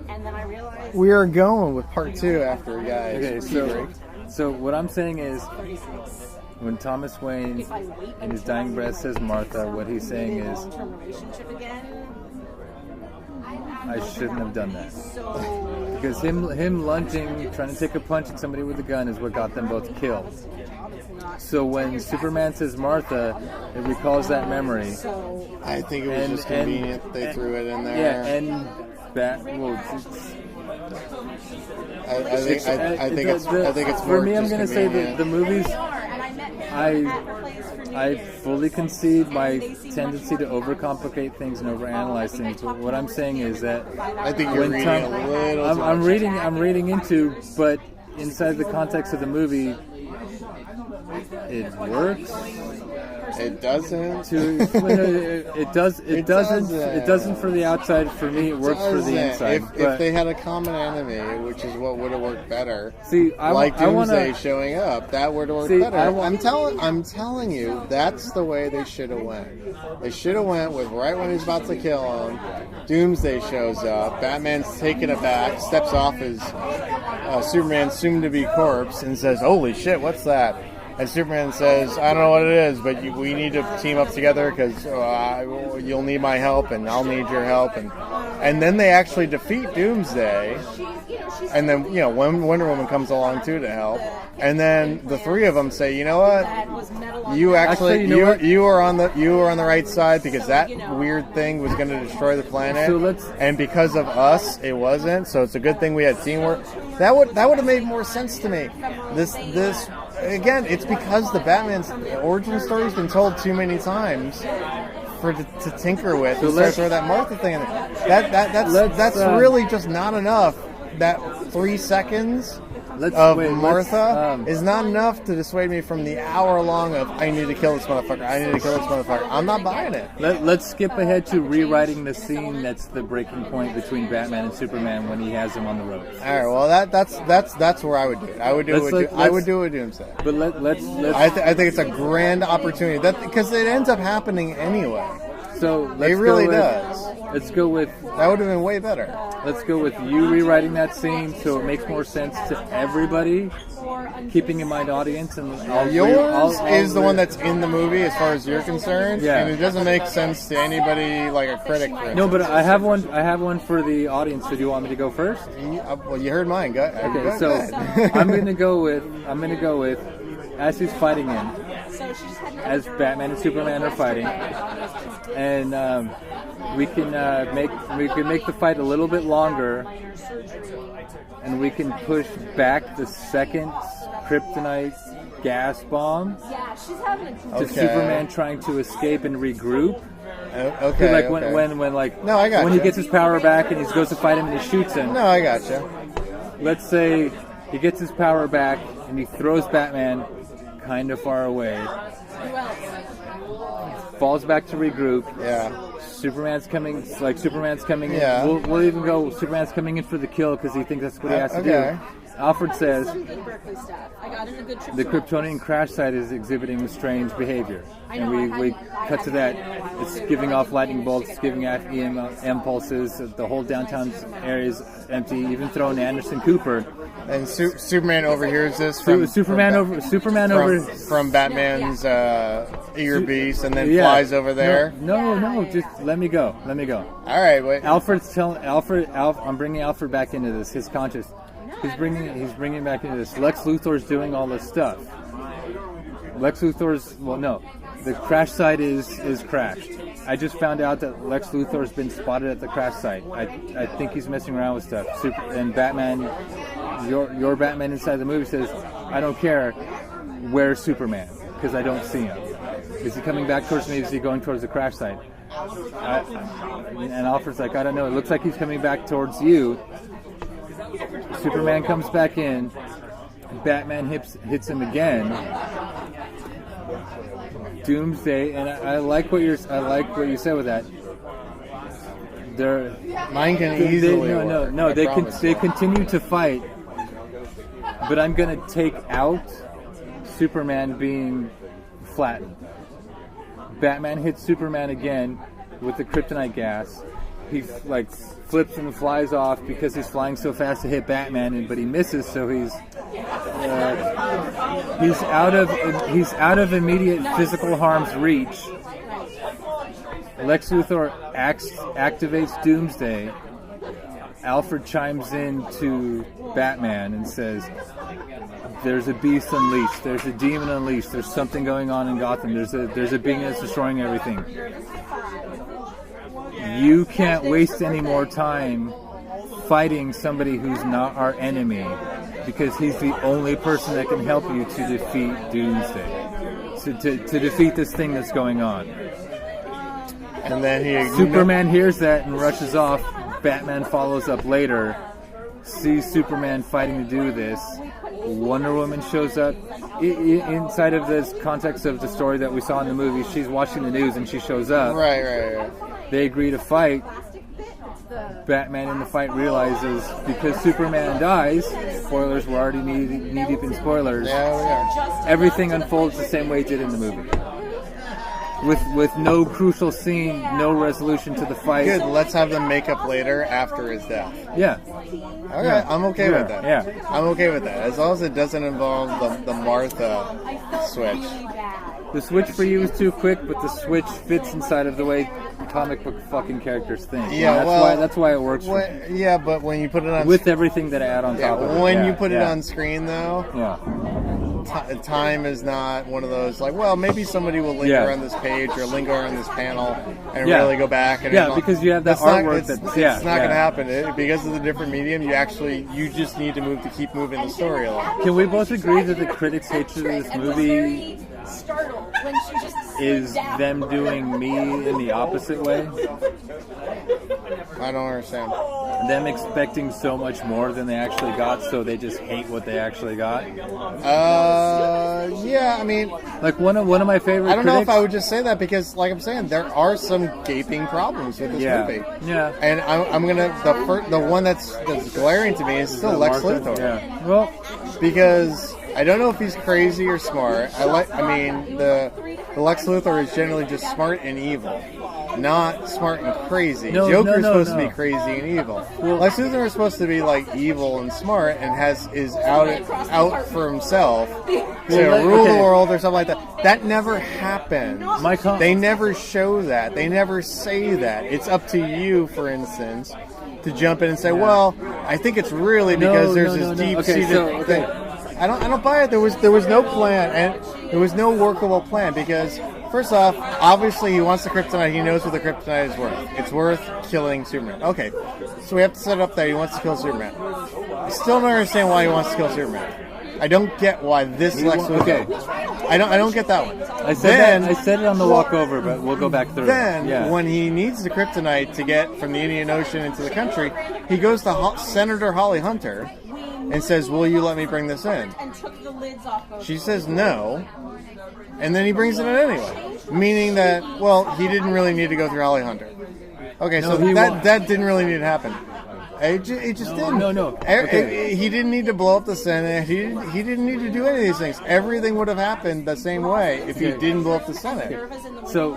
And then I realized... We are going with part 2 after, guys. Okay, so what I'm saying is, when Thomas Wayne, in his dying breath, says Martha, what he's saying is, I shouldn't have done that. Because him lunging, trying to take a punch at somebody with a gun is what got them both killed. So when Superman says Martha, it recalls that memory. I think it was just convenient they threw it in there. Yeah, and I think it's more for me. I'm going to say that the movies. I fully concede my tendency to overcomplicate things and overanalyze things. But what I'm saying is that I think you're reading a little. I'm reading into, but inside the context of the movie, it works. It doesn't. It doesn't for the outside. For me, it works for the inside. If they had a common enemy, which is what would have worked better. See, Doomsday showing up, that would have worked better. I'm telling you, that's the way they should have went. They should have went with right when he's about to kill him. Doomsday shows up. Batman's taken aback, steps off his Superman's soon-to-be corpse, and says, "Holy shit, what's that?" And Superman says, I don't know what it is, but we need to team up together because you'll need my help and I'll need your help. And then they actually defeat Doomsday. And then, Wonder Woman comes along too to help. And then the three of them say, you know what? You were on the right side because that weird thing was going to destroy the planet. And because of us, it wasn't. So it's a good thing we had teamwork. That would have made more sense to me. This again, it's because the Batman's origin story's been told too many times to tinker with. So let's throw that Martha thing in there. That's really just not enough. That 3 seconds of Martha is not enough to dissuade me from the hour long of I need to kill this motherfucker. I'm not buying it. Let's skip ahead to rewriting the scene that's the breaking point between Batman and Superman when he has him on the ropes. All right, well that's where I would do it. I would do it with Doomsday. But let's I think it's a grand opportunity because it ends up happening anyway. So it really does. Let's go with that would have been way better. Let's go with you rewriting that scene so it makes more sense to everybody, keeping in mind audience. And yours is the one that's in the movie as far as you're concerned, and it doesn't make sense to anybody like a critic. For no, but I have one for the audience. So do you want me to go first? Well, you heard mine. Go so ahead. I'm gonna go with as he's fighting him, as Batman and Superman are fighting, and we can make the fight a little bit longer, and we can push back the second kryptonite gas bomb to Superman trying to escape and regroup. Okay. When he gets his power back and he goes to fight him and he shoots him. No, I gotcha. Let's say he gets his power back and he throws Batman kind of far away. Falls back to regroup. Yeah. Superman's coming in. Yeah. We'll even go. Superman's coming in for the kill because he thinks that's what he has to do. Alfred says the Kryptonian crash site is exhibiting strange behavior, and we cut to that. It's giving off lightning bolts, it's giving off EM pulses. The whole downtown area is empty. Even throwing Anderson Cooper. And Superman overhears this from Batman's ear beast, and then flies over there. No, just let me go. All right, wait. Alfred's telling Alfred. I'm bringing Alfred back into this. His conscious. He's bringing back into this. Lex Luthor's doing all this stuff. The crash site is crashed. I just found out that Lex Luthor's been spotted at the crash site. I think he's messing around with stuff. And Batman, your Batman inside the movie says, I don't care. Where's Superman? Because I don't see him. Is he coming back towards me? Is he going towards the crash site? And Alfred's like, I don't know. It looks like he's coming back towards you. Superman comes back in. Batman hits him again. Doomsday, and I like what you said with that. Mine can easily. They continue to fight, but I'm gonna take out Superman being flattened. Batman hits Superman again with the kryptonite gas. He flips and flies off because he's flying so fast to hit Batman, but he misses, so he's out of immediate physical harm's reach. Lex Luthor activates Doomsday. Alfred chimes in to Batman and says, "There's a beast unleashed. There's a demon unleashed. There's something going on in Gotham. There's a being that's destroying everything. You can't waste any more time fighting somebody who's not our enemy, because he's the only person that can help you to defeat Doomsday, to defeat this thing that's going on." And then Superman hears that and rushes off. Batman follows up later, sees Superman fighting to do this. Wonder Woman shows up. Inside of this context of the story that we saw in the movie, she's watching the news and she shows up. Right. They agree to fight. Batman in the fight realizes because Superman dies, spoilers, we're already knee deep in spoilers. Yeah, we are. Everything unfolds the same way it did in the movie. With no crucial scene, no resolution to the fight. Good, let's have them make up later after his death. Yeah. Okay, yeah. I'm okay with that. Yeah. I'm okay with that. As long as it doesn't involve the Martha switch. The switch for you is too quick, but the switch fits inside of the way comic book fucking characters think. Yeah, that's why it works for me. Yeah, but when you put it on... With everything that I add on top of it. When you put it on screen, though... Yeah. Time is not one of those like, well, maybe somebody will linger on this page or linger on this panel and really go back. And because you have that artwork. It's not going to happen. Because of the different medium, you just need to keep moving the story along. Can we both agree that the critics' hatred of this movie is them doing me in the opposite way? I don't understand. Them expecting so much more than they actually got, so they just hate what they actually got? Yeah, I mean... Like, one of my favorite I don't know critics, if I would just say that, because, like I'm saying, there are some gaping problems with this movie. Yeah. And I'm going to... The one that's glaring to me is still Lex Luthor. Yeah. Well... Because... I don't know if he's crazy or smart. The Lex Luthor is generally just smart and evil, not smart and crazy. Joker's supposed to be crazy and evil. Lex Luthor is supposed to be like evil and smart and is out for himself to rule the world or something like that. That never happened. They never show that. They never say that. It's up to you, for instance, to jump in and say, "Well, I think it's really because there's this deep-seated thing." I don't buy it. There was no plan, and there was no workable plan, because first off, obviously he wants the kryptonite. He knows what the kryptonite is worth. It's worth killing Superman. Okay, so we have to set it up that he wants to kill Superman. I still don't understand why he wants to kill Superman. I don't get why this Lex Luthor. Okay. I don't get that one. I said it on the walkover, but we'll go back through. Then, when he needs the kryptonite to get from the Indian Ocean into the country, he goes to Senator Holly Hunter and says, "Will you let me bring this in?" She says no, and then he brings it in anyway, meaning that, well, he didn't really need to go through Holly Hunter. Okay, so that didn't really need to happen. It just didn't. No. Okay. He didn't need to blow up the Senate. He didn't need to do any of these things. Everything would have happened the same way if he didn't blow up the Senate. So,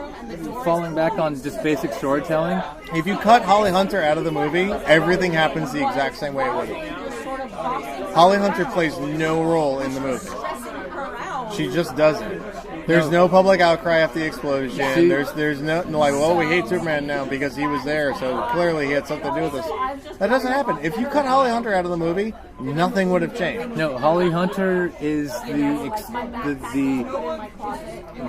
falling back on just basic storytelling, if you cut Holly Hunter out of the movie, everything happens the exact same way it would have. Holly Hunter plays no role in the movie. She just doesn't. There's no public outcry after the explosion. There's no like, well, we hate Superman now because he was there, so clearly he had something to do with this. That doesn't happen. If you cut Holly Hunter out of the movie, nothing would have changed. No, Holly Hunter is the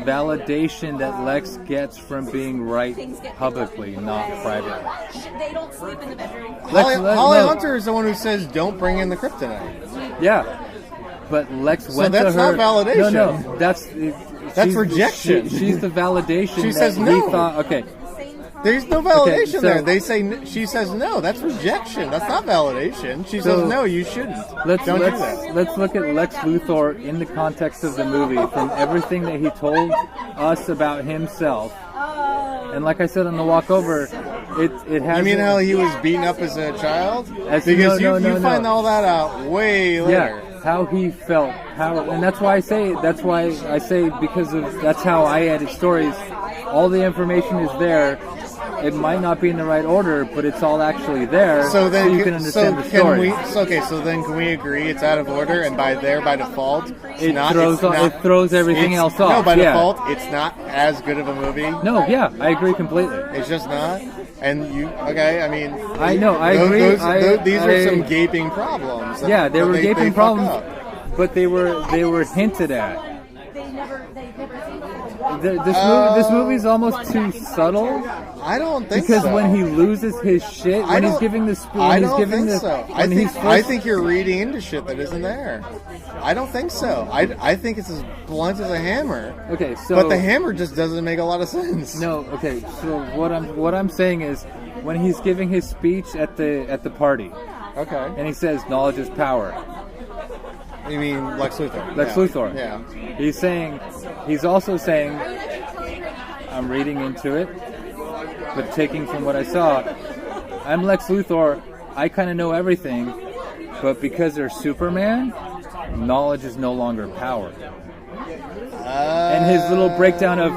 validation that Lex gets from being right publicly, not privately. They don't sleep in the bedroom. Holly Hunter is the one who says, "Don't bring in the kryptonite." Yeah. But Lex went to her... So that's not validation. No, that's rejection. She's the validation. She says no. He thought, okay. There's no validation there. They say she says no. That's rejection. That's not validation. She says no. You shouldn't. Don't do that. Let's look at Lex Luthor in the context of the movie, from everything that he told us about himself. And like I said on the walkover, it has. You mean how he was beaten up as a child? Because you find all that out way later. Yeah. How he felt, and that's why I say because of that's how I edit stories. All the information is there. It might not be in the right order, but it's all actually there, so you can understand the story. So then can we agree it's out of order, and by default, it throws everything else off. No, by default, it's not as good of a movie. No, yeah, I agree completely. It's just not. And I mean... I know, I agree. These are some gaping problems. They were gaping problems, but they were hinted at. This movie's almost too subtle. I don't think because so. when he loses his shit, when he's giving the spoon, I think you're reading into shit that isn't there. I don't think so. I think it's as blunt as a hammer. Okay, so but the hammer just doesn't make a lot of sense. No, okay. So what I'm saying is, when he's giving his speech at the party, okay, and he says knowledge is power. You mean Lex Luthor? Lex Luthor. Yeah. He's also saying, I'm reading into it, but taking from what I saw, I'm Lex Luthor, I kind of know everything, but because they're Superman, knowledge is no longer power. And his little breakdown of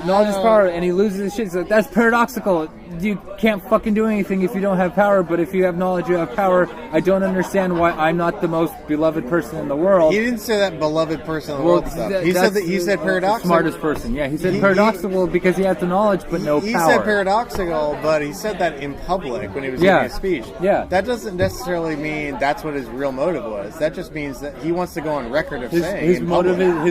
knowledge is power, and he loses his shit. He's like, that's paradoxical. You can't fucking do anything if you don't have power, but if you have knowledge, you have power. I don't understand why I'm not the most beloved person in the world. He didn't say that beloved person in the world stuff. He said paradoxical. Smartest person, yeah. He said paradoxical because he has the knowledge, but no power. He said paradoxical, but he said that in public when he was giving a speech. Yeah. That doesn't necessarily mean that's what his real motive was. That just means that he wants to go on record of saying his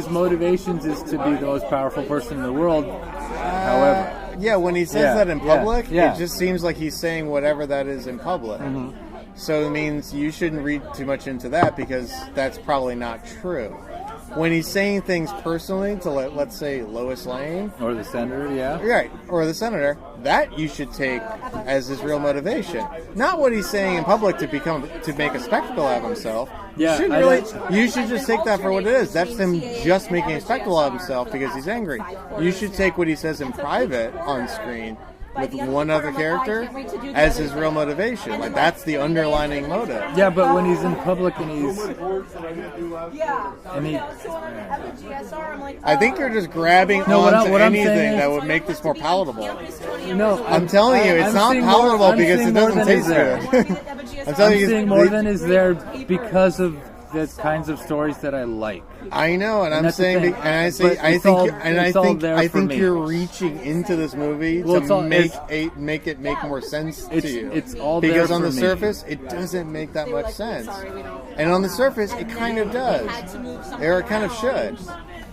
motivations is to be the most powerful person in the world. However, yeah, when he says that in public, it just seems like he's saying whatever that is in public. Mm-hmm. So it means you shouldn't read too much into that because that's probably not true. When he's saying things personally to, let's say, Lois Lane. Or the senator, yeah. Right, or the senator, that you should take as his real motivation. Not what he's saying in public to make a spectacle out of himself. Yeah, you should just take that for what it is. That's him just making a spectacle out of himself because he's angry. You should take what he says in private on screen with one other character as his real motivation. Like, that's the underlining motive. Yeah, but when he's in public and I think you're just grabbing onto anything that would make this more palatable. No, I'm telling you, it's not palatable because it doesn't taste good. I'm seeing more than is there because of the kinds of stories that I like. I know, and I'm saying, I think you're reaching into this movie to make it make more sense to you. It's all because there on the for surface, it doesn't make that much sense, and on the surface, it kind of does, or it kind of should.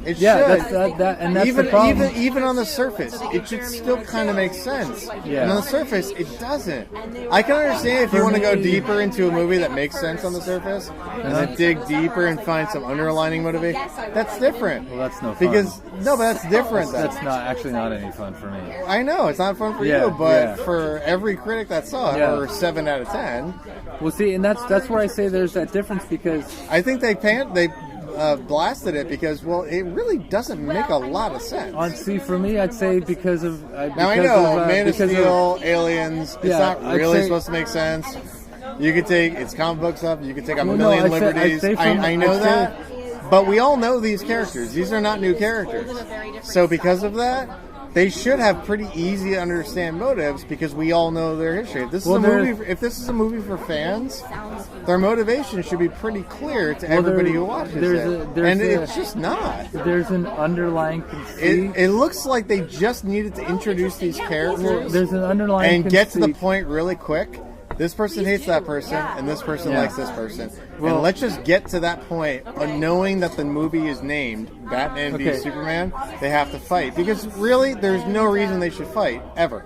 It should. That's even, the problem. Even on the surface, it should still kind of make sense. Yeah. And on the surface, it doesn't. I can understand if you want to go deeper into a movie that makes sense on the surface, and then dig deeper and find some underlining motivation. That's different. Well, that's no fun. But that's different. That's not any fun for me. I know it's not fun for you, but for every critic that saw it, or 7 out of 10. Well, see, and that's where I say there's that difference because I think they blasted it because, well, it really doesn't make a lot of sense. See, for me, I'd say because of... Now, I know, Man of Steel, Aliens, it's not really supposed to make sense. You could take, it's comic book stuff, you could take a million liberties. I know that, but we all know these characters. These are not new characters. So because of that, they should have pretty easy to understand motives because we all know their history. If this is a movie for fans, their motivation should be pretty clear to everybody who watches it. It's just not. There's an underlying conceit. It looks like they just needed to introduce these characters there's an underlying and get to the point really quick. This person hates that person, and this person likes this person. And let's just get to that point, knowing that the movie is named Batman v Superman. They have to fight because really, there's no reason they should fight ever.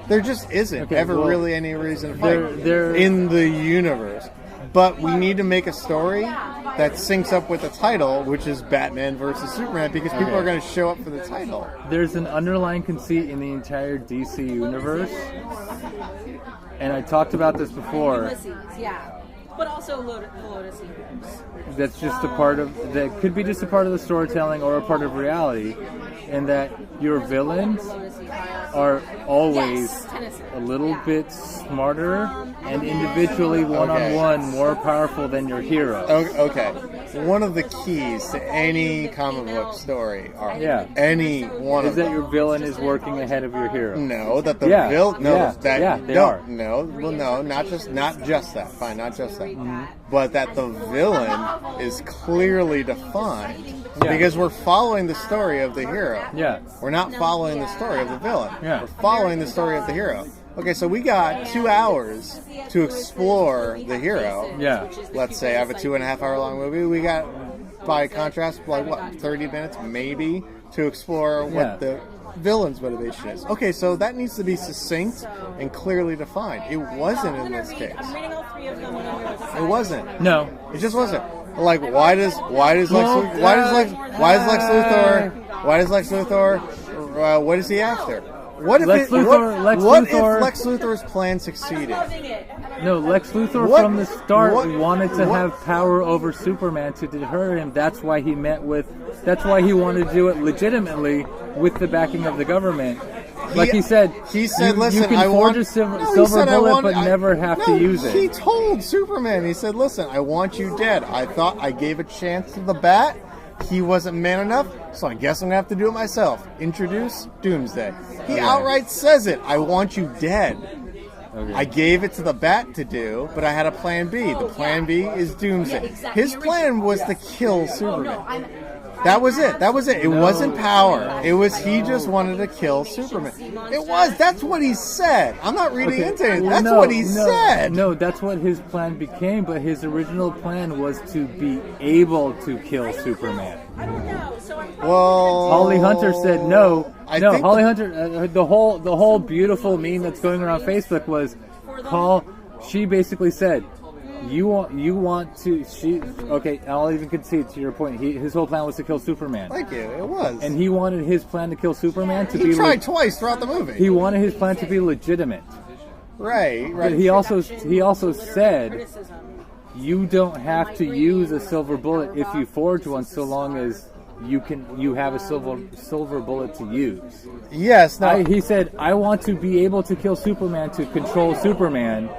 There just isn't really any reason to fight in the universe. But we need to make a story that syncs up with the title, which is Batman versus Superman, because people are going to show up for the title. There's an underlying conceit in the entire DC universe. And I talked about this before. But also Lotus universe. That's just a part of that could be just a part of the storytelling or a part of reality, in that your villains are always a little bit smarter and individually one-on-one more powerful than your hero. Okay. one of the keys to any comic book story, or Yeah. any one Is of that them. your villain is working ahead of your hero? No, that the Yeah. villain. No, Yeah. that Yeah, they no, are. no. Well, no, not just that. Fine, not just that. But that the villain is clearly defined Yeah. because we're following the story of the hero. Yeah. We're not following the story of the villain. Yeah. We're following the story of the hero. Okay, so we got 2 hours to explore the hero. Yeah. Let's say I have a 2.5 hour long movie. We got, by contrast, like what, 30 minutes maybe to explore what Yeah. the villain's motivation is. Okay, so that needs to be succinct and clearly defined. It wasn't in this case. I'm reading all 3 of them when I'm It wasn't. No. It just wasn't. Like, why does Lex Luthor? What is he after? What if Lex Luthor- Lex Luthor's plan succeeded? No, Lex Luthor What- from the start what- wanted to what- have power over Superman to deter him. That's why he that's why he wanted to do it legitimately with the backing of the government. Like he said, listen, you can I forge want a silver bullet, but never have to use it. He told Superman, he said, listen, I want you dead. I thought I gave a chance to the Bat. He wasn't man enough, so I guess I'm going to have to do it myself. Introduce Doomsday. He outright says it. I want you dead. Okay. I gave it to the Bat to do, but I had a plan B. The plan B is Doomsday. His plan was to kill Superman. That was it. It wasn't power. It was he just wanted to kill Superman. It was. That's what he said. I'm not reading into it. That's what he said. No, that's what his plan became, but his original plan was to be able to kill Superman. I don't know. So I'm Well, Holly Hunter said no. I No, think Holly Hunter. The whole beautiful meme that's going around Facebook was She basically said, "You want to." Okay. I'll even concede to your point. His whole plan was to kill Superman. Thank you. It was. And he wanted his plan to kill Superman to be. He tried twice throughout the movie. He wanted his plan to be legitimate. Right. But he also said, you don't have to use a silver bullet if you forge one, so long as you have a silver bullet to use. Yes. No. He said, I want to be able to kill Superman to control Superman.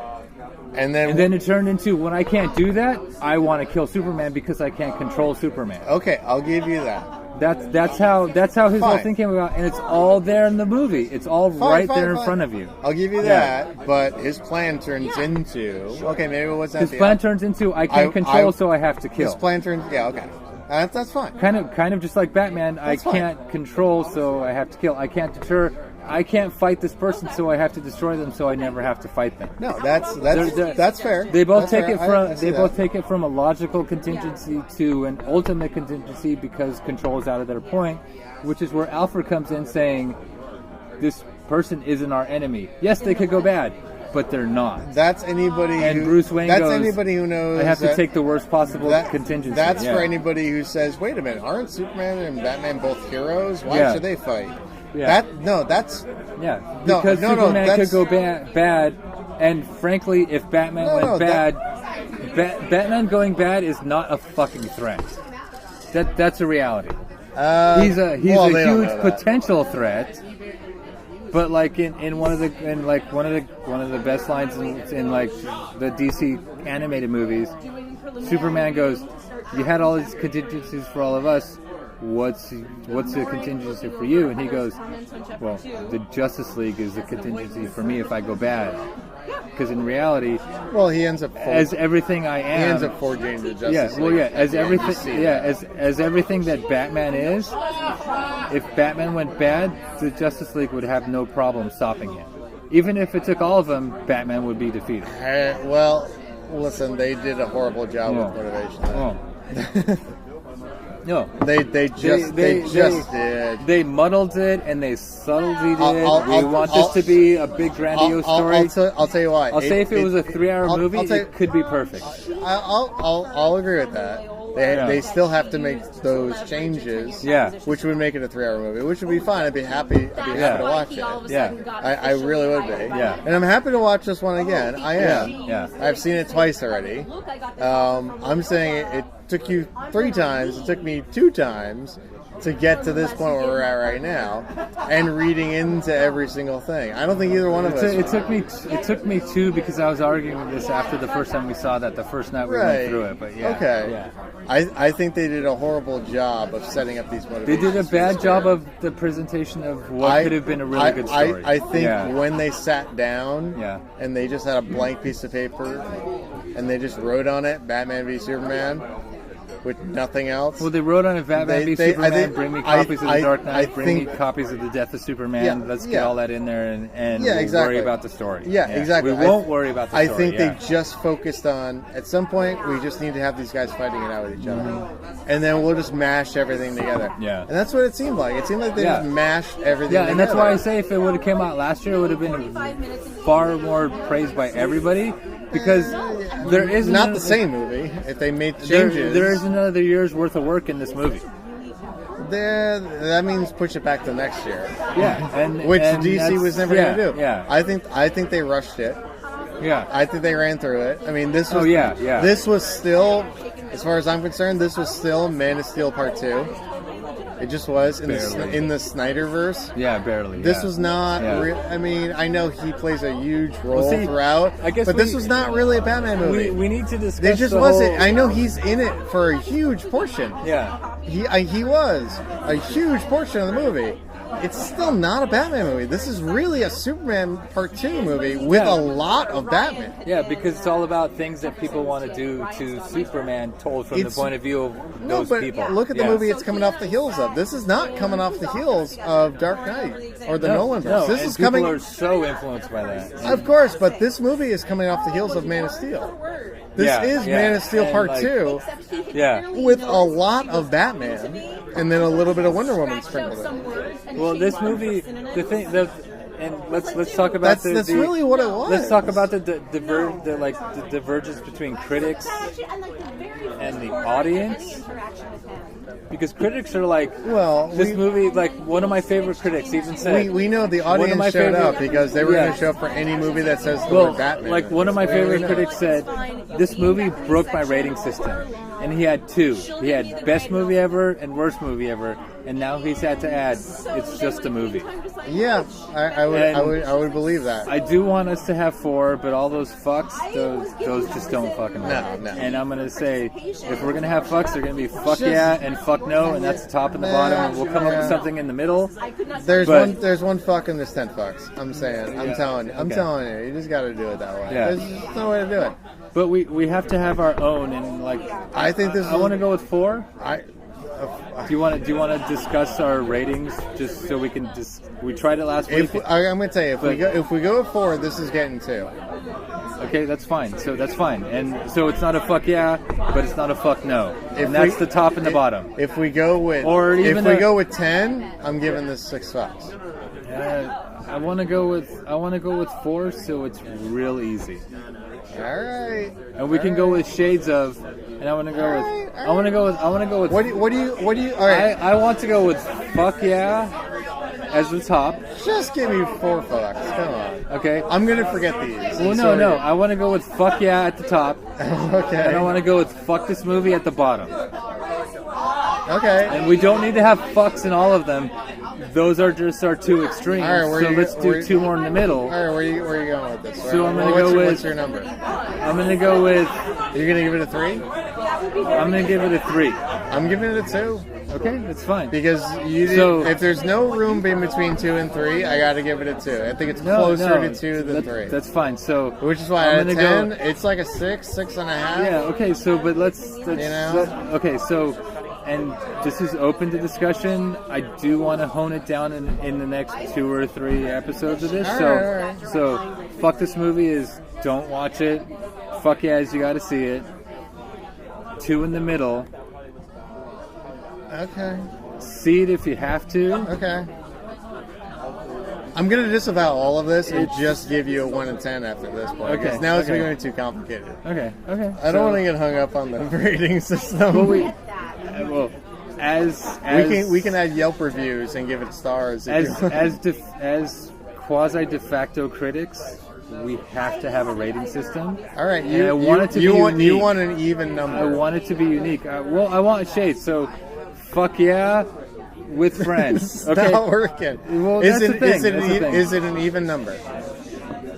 And then it turned into, when I can't do that, I want to kill Superman because I can't control Superman. Okay, I'll give you that. That's how his whole thing came about, and it's all there in the movie. It's all right there in front of you. I'll give you that, but his plan turns into maybe it wasn't. His plan turns into, I can't control, so I have to kill. His plan turns okay. That's fine. Kind of just like Batman. I can't control, so I have to kill. I can't deter. I can't fight this person, so I have to destroy them, so I never have to fight them. No, that's fair. They both take it from a logical contingency to an ultimate contingency because control is out of their point, which is where Alfred comes in saying, "This person isn't our enemy. Yes, they could go bad, but they're not." That's anybody. And Bruce Wayne That's goes, anybody who knows. I have to take the worst possible contingency. That's for anybody who says, "Wait a minute, aren't Superman and Batman both heroes? Why should they fight?" Yeah. Because Superman could go bad, and frankly, if Batman went bad, Batman going bad is not a fucking threat. That's a reality. He's a huge potential threat, but like in one of the best lines in like the DC animated movies, Superman goes, "You had all these contingencies for all of us. What's the contingency for you?" And he goes, "Well, the Justice League is the contingency for me if I go bad." Because in reality, he ends up as everything I am. He ends up forging the Justice League. As everything that Batman is. If Batman went bad, the Justice League would have no problem stopping him. Even if it took all of them, Batman would be defeated. Listen, they did a horrible job with motivation. No, they just did. They muddled it and they subtleted it. We want this to be a big grandiose story. I'll tell you why. I'll say if it was a 3-hour movie, it could be perfect. I'll agree with that. They still have to make those changes, which would make it a 3-hour movie, which would be fine. I'd be happy to watch it. I really would be. And I'm happy to watch this one again. I am. I've seen it twice already. I'm saying it took you 3 times. It took me 2 times. to get to this point where we're at right now, and reading into every single thing. I don't think either one of us. It took me two, because I was arguing with this after the first time we saw that, the first night we went through it. But yeah, okay. Yeah. I think they did a horrible job of setting up these motivations. They did a bad job of the presentation of what could have been a really good story. I think when they sat down and they just had a blank piece of paper and they just wrote on it Batman v Superman with nothing else. Well, they wrote on it Batman v Superman, bring me copies of The Dark Knight, bring me copies of The Death of Superman. Let's get all that in there and we'll worry about the story. Yeah, exactly. We won't worry about the story. I think they just focused on, at some point, we just need to have these guys fighting it out with each other. And then we'll just mash everything together. Yeah. And that's what it seemed like. It seemed like they just mashed everything together. Yeah, and that's why I say if it would have come out last year, it would have been far more praised by everybody. Because there is not the same movie if they made changes. There is another year's worth of work in this movie. That means push it back to next year. Yeah, which DC was never going to do. Yeah, I think they rushed it. Yeah, I think they ran through it. I mean, this was. yeah. This was still, as far as I'm concerned, this was still Man of Steel Part 2. It just was in the Snyderverse. Yeah, barely. This was not. I mean, I know he plays a huge role throughout, but this was not really a Batman movie. We need to discuss. They just wasn't. I know he's in it for a huge portion. Yeah, he was a huge portion of the movie. It's still not a Batman movie. This is really a Superman Part 2 movie with a lot of Batman. Yeah, because it's all about things that people want to do to Superman told from the point of view of those people. Look at the movie it's coming off the heels of. This is not coming off the heels of Dark Knight or the Nolanverse. No, this is people coming. Are so influenced by that. Of course, but this movie is coming off the heels of Man of Steel. This is Man of Steel Part 2 with a lot of Batman and then a little bit of Wonder Woman sprinkled in. Well, this movie, and let's talk about that's really what it was. Let's talk about the divergence between critics and the audience. Because critics are like, this movie, like one of my favorite critics even said. We know the audience showed up because they were going to show up for any movie that says the word Batman. Like one of my favorite critics said, this movie broke my rating system. And he had two. He had best movie ever and worst movie ever. And now he's had to add, it's just a movie. Yeah, I would believe that. I do want us to have 4, but all those fucks, those just don't fucking work. No. And I'm gonna say, if we're gonna have fucks, they're gonna be fuck yeah and fuck no, and that's the top and the bottom. And we'll come up with something in the middle. There's one fuck and there's 10 fucks. I'm saying, I'm telling you, you just got to do it that way. Yeah. There's just no way to do it. But we have to have our own, and like I think this. I want to go with 4. Do you want to discuss our ratings just so we can we tried it last week? I'm going to tell you if we go with 4, this is getting 2. Okay, that's fine. So that's fine, and so it's not a fuck yeah, but it's not a fuck no, and that's the top and the bottom. If we go with go with 10, I'm giving this 6 fucks. I want to go with 4, so it's real easy. All right. And we can go with shades of, and I want to go with. What do you? All right. I want to go with fuck yeah as the top. Just give me 4 fucks. Come on. Okay. I'm gonna forget these. Well, no. I want to go with fuck yeah at the top. Okay. And I want to go with fuck this movie at the bottom. Okay. And we don't need to have fucks in all of them. Those are just our 2 extremes. All right, so let's do 2 more in the middle. All right, where are you going with this? So I'm going to go with... What's your number? I'm going to go with... You're going to give it a 3? I'm going to give it a 3. I'm giving it a 2. Okay, that's fine. Because if there's no room in between 2 and 3, I got to give it a 2. I think it's closer to 2 than 3. That's fine. So which is why at 10, it's like a 6, 6.5. Yeah. Okay. So, but let's okay. So, and this is open to discussion. I do want to hone it down in the next 2 or 3 episodes of this. All right. So, fuck this movie is don't watch it. Fuck yeah, you got to see it. 2 in the middle. Okay. See it if you have to. Okay. I'm going to disavow all of this and just give you a 1 in 10 after this point. Okay. Because now it's becoming too complicated. Okay. I don't want to get hung up on the rating system. Well, as we can add Yelp reviews and give it stars. As quasi de facto critics, we have to have a rating system. All right, you want an even number. I want it to be unique. I want a shade. So, fuck yeah, with friends. It's Okay, not working. Well, that's the thing. Is it an even number?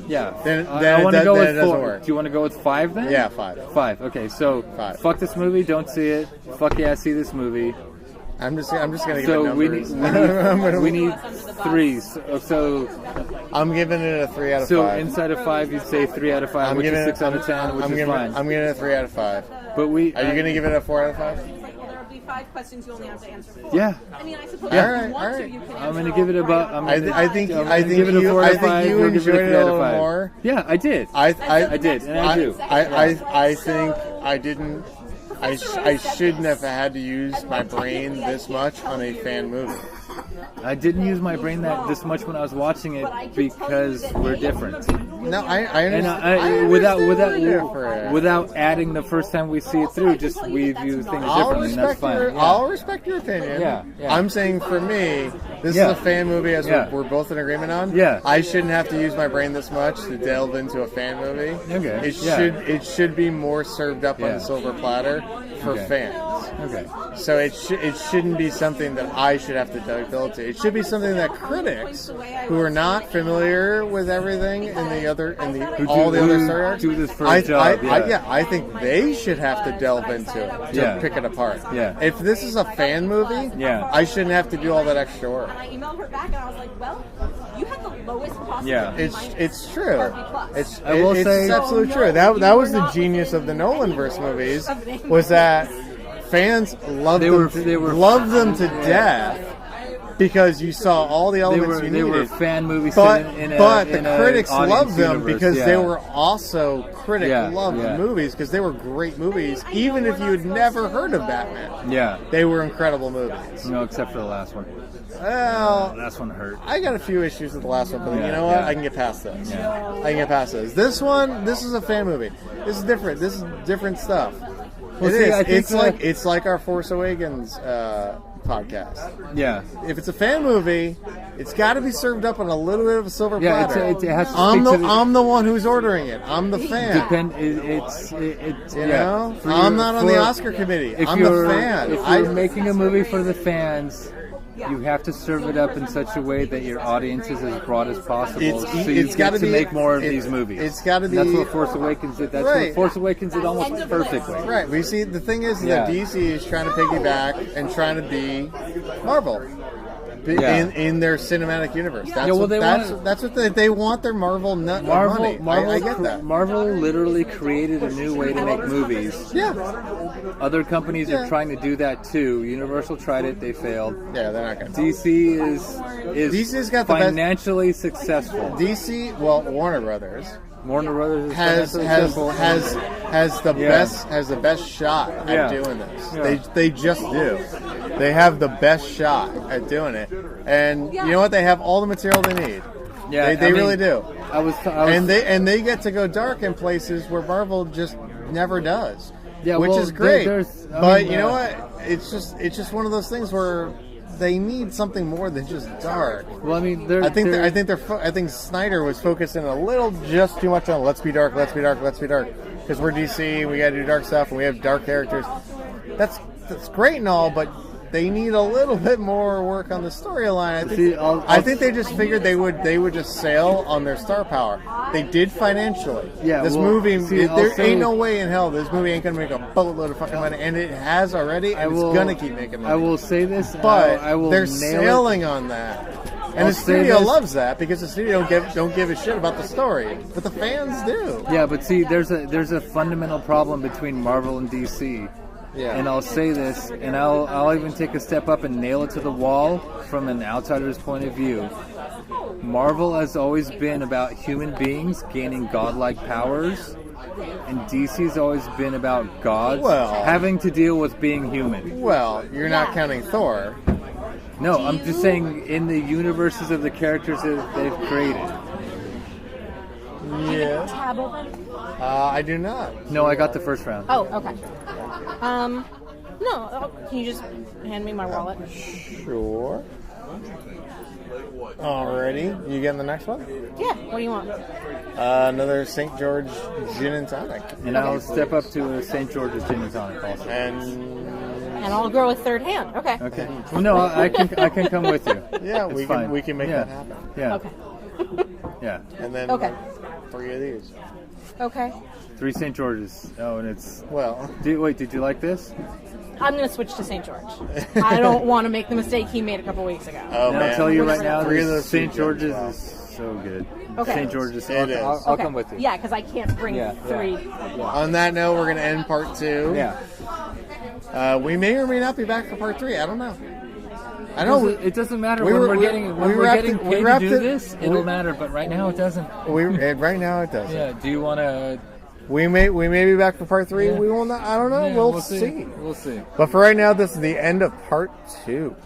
Yeah. Then I want to go with it doesn't 4. work. Do you want to go with 5 then? Yeah, 5. 5. Okay, so 5. Fuck this movie. Don't see it. Fuck yeah, see this movie. I'm just gonna give So it numbers. we need 3s. So I'm giving it a 3 out of 5. So inside of 5, you'd say 3 out of 5, which is 6 out of 10, which is fine. I'm giving it a 3 out of 5. But Are you gonna give it a 4 out of 5? Well, there will be 5 questions you only have to answer 4. Yeah. I mean, I suppose Yeah. if you want to, you can I'm answer going to give it all about. five. I think give it a 4 out of 5. you We'll give enjoyed it a 3 it a out of little 5. more. Yeah, I did. I did, and I do. I think I didn't. I shouldn't have had to use my brain this much on a fan movie. I didn't use my brain this much when I was watching it because we're different. No, I And understand. without adding the first time we see it through, just we view things differently, and that's fine. I'll respect your opinion. Yeah. I'm saying for me, this Yeah. is a fan movie, as Yeah. we're both in agreement on. Yeah. I shouldn't have to use my brain this much to delve into a fan movie. Okay. It should be more served up on Yeah. the silver platter for Okay. fans. Okay. So it shouldn't be something that I should have to delve into. It should be something that critics who are not familiar with everything in all the other story arcs do this for a job. I think they should have to delve into it to Yeah. pick it apart. Yeah. If this is a fan movie, Yeah. I shouldn't have to do all that extra work. And I emailed her back and I was like, well, you had the lowest possible. Yeah. It's true. It's I will say- absolutely true. That was the genius of the Nolanverse movies, was that fans loved them to death because you saw all the elements you They were needed. fan movies, But in the critics audience loved them universe, because yeah. they were also loved yeah. the movies because they were great movies, even if you had never heard of Batman. Yeah. They were incredible movies. No, except for the last one. Well, The last one hurt. I got a few issues with the last one, but you Yeah, know what? yeah. I can get past those. Yeah. I can get past those. This is a fan movie. This is different. This is different stuff. Well, It see, is. I think It's like our Force Awakens podcast. Yeah. If it's a fan movie, it's got to be served up on a little bit of a silver Yeah, platter. it has to I'm speak to the- I'm the one who's ordering it. I'm the fan. You know, I'm not on the Oscar committee. I'm the fan. If you're making a movie for the fans, you have to serve it up in such a way that your audience is as broad as possible. It's got gotta to be- make more of it- these movies. it's gotta be- That's what Force Awakens did. That's Right. what Force Awakens did almost perfectly. Right. We see the thing is Yeah. that DC is trying to piggyback and trying to be Marvel. Yeah. In their cinematic universe. That's Yeah, well, that's what they want their Marvel money. I get that. Marvel literally created a new way to make movies. Yeah. Other companies Yeah. are trying to do that too. Universal tried it; they failed. Yeah, they're not going to. DC is DC's got the best- financially successful. DC, well, Warner Brothers Warner Brothers is has financially successful. has the Yeah. best shot at Yeah. doing this. Yeah. They just do. They have the best shot at doing it, and you know what? They have all the material they need. Yeah, they really do. I was And they get to go dark in places where Marvel just never does. Yeah, which well, is great. But you know what? what? It's just one of those things where they need something more than just dark. Well, I mean, I think Snyder was focusing a little just too much on let's be dark because we're DC, we got to do dark stuff, and we have dark characters. That's great and all, but they need a little bit more work on the storyline. I think they just figured they would just sail on their star power. They did financially. Yeah, this well, movie, there also- ain't no way in hell this movie ain't gonna make a boatload of fucking money, and it has already, and it's gonna keep making money. I will say this, but I will they're nail sailing on that. And I'll the say studio this- loves that because the studio don't give a shit about the story, but the fans do. Yeah, but see, there's a fundamental problem between Marvel and DC. Yeah. And I'll say this, and I'll even take a step up and nail it to the wall from an outsider's point of view. Marvel has always been about human beings gaining godlike powers, and DC's always been about gods having to deal with being human. Well, you're not counting Thor. No, I'm just saying in the universes of the characters that they've created. Yeah. Tab open? I do not. No, I got the first round. Oh, okay. No, can you just hand me my wallet? Sure. Alrighty. You getting the next one? Yeah, what do you want? Another St. George gin and tonic. And I'll step up to a St. George's gin and tonic also. And And I'll grow a third hand. Okay. Okay. Well, no, I can come with you. Yeah, It's we fine. can make that happen. Yeah. Okay. Yeah. And then Okay. 3 of these. Okay. 3 St. George's. Oh, and it's. Well, Did you like this? I'm going to switch to St. George. I don't want to make the mistake he made a couple weeks ago. oh And man, I'll tell you right now, 3 of this those St. George's wow. is so good. Okay. St. George's. It is. I'll Okay. come with you. Yeah, because I can't bring Yeah, 3. On that note, we're gonna end part 2. Yeah. We may or may not be back for part 3. I don't know. I know It doesn't matter we when were- we're we- getting we when we're wrapped getting it- we paid to wrapped do it- this. It'll matter, but right now it doesn't. right now it doesn't. Yeah. Do you want to? We may be back for part 3. Yeah. We will not. I don't know. Yeah, we'll see. We'll see. But for right now, this is the end of part 2.